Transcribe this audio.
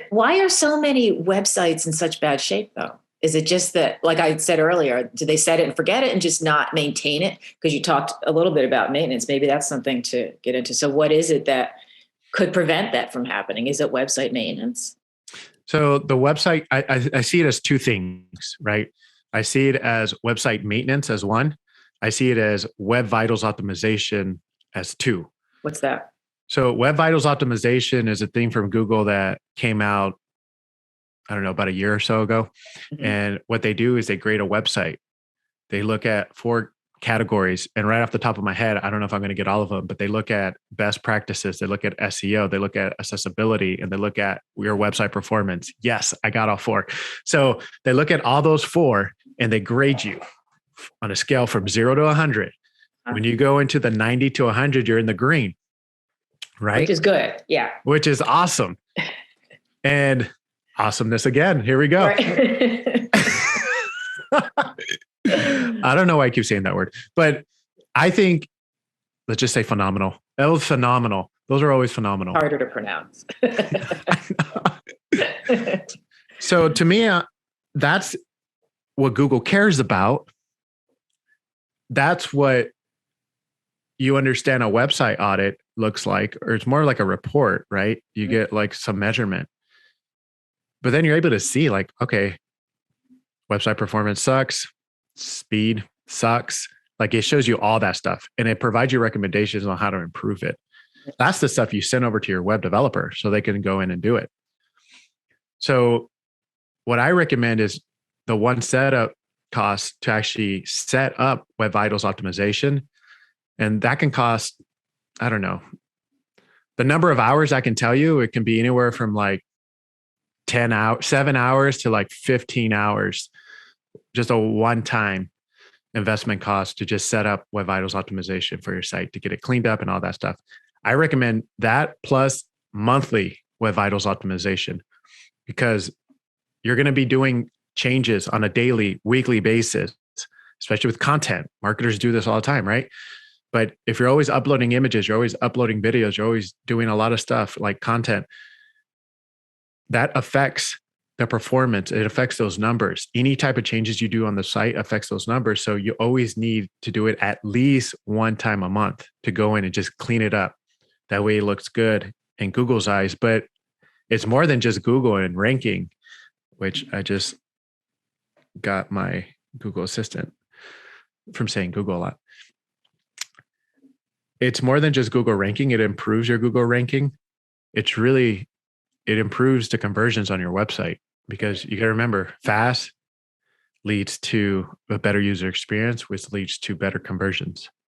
why are so many websites in such bad shape though? Is it just that, like I said earlier, do they set it and forget it and just not maintain it? Because you talked a little bit about maintenance. Maybe that's something to get into. So what is it that could prevent that from happening? Is it website maintenance? So the website, I see it as two things, right? I see it as website maintenance as one. I see it as Web Vitals optimization as two. What's that? So Web Vitals optimization is a thing from Google that came out, I don't know, about a year or so ago. Mhm. And what they do is they grade a website. They look at four categories. And right off the top of my head, I don't know if I'm going to get all of them, but they look at best practices. They look at SEO. They look at accessibility, and they look at your website performance. Yes, I got all four. So they look at all those four and they grade you on a scale from 0 to 100. When you go into the 90 to 100, you're in the green, right? Which is good. Yeah. Which is awesome. And awesomeness again. Here we go. Right. I don't know why I keep saying that word, but I think, let's just say phenomenal. That was phenomenal. Those are always phenomenal. Harder to pronounce. So to me, that's what Google cares about. That's what you understand a website audit looks like, or it's more like a report, right? You get like some measurement, but then you're able to see like, okay, website performance sucks, speed sucks. Like it shows you all that stuff and it provides you recommendations on how to improve it. That's the stuff you send over to your web developer so they can go in and do it. So what I recommend is the one setup cost to actually set up Web Vitals optimization. And that can cost, I don't know, the number of hours I can tell you, it can be anywhere from like 10 hours, 7 hours to like 15 hours, just a one-time investment cost to just set up Web Vitals optimization for your site to get it cleaned up and all that stuff. I recommend that plus monthly Web Vitals optimization because you're going to be doing changes on a daily, weekly basis, especially with content. Marketers do this all the time, right? But if you're always uploading images, you're always uploading videos, you're always doing a lot of stuff like content, that affects the performance. It affects those numbers. Any type of changes you do on the site affects those numbers. So you always need to do it at least one time a month to go in and just clean it up. That way it looks good in Google's eyes. But it's more than just Google and ranking, which I just got my Google Assistant from saying Google a lot. It's more than just Google ranking. It improves your Google ranking. It improves the conversions on your website because you got to remember fast leads to a better user experience, which leads to better conversions.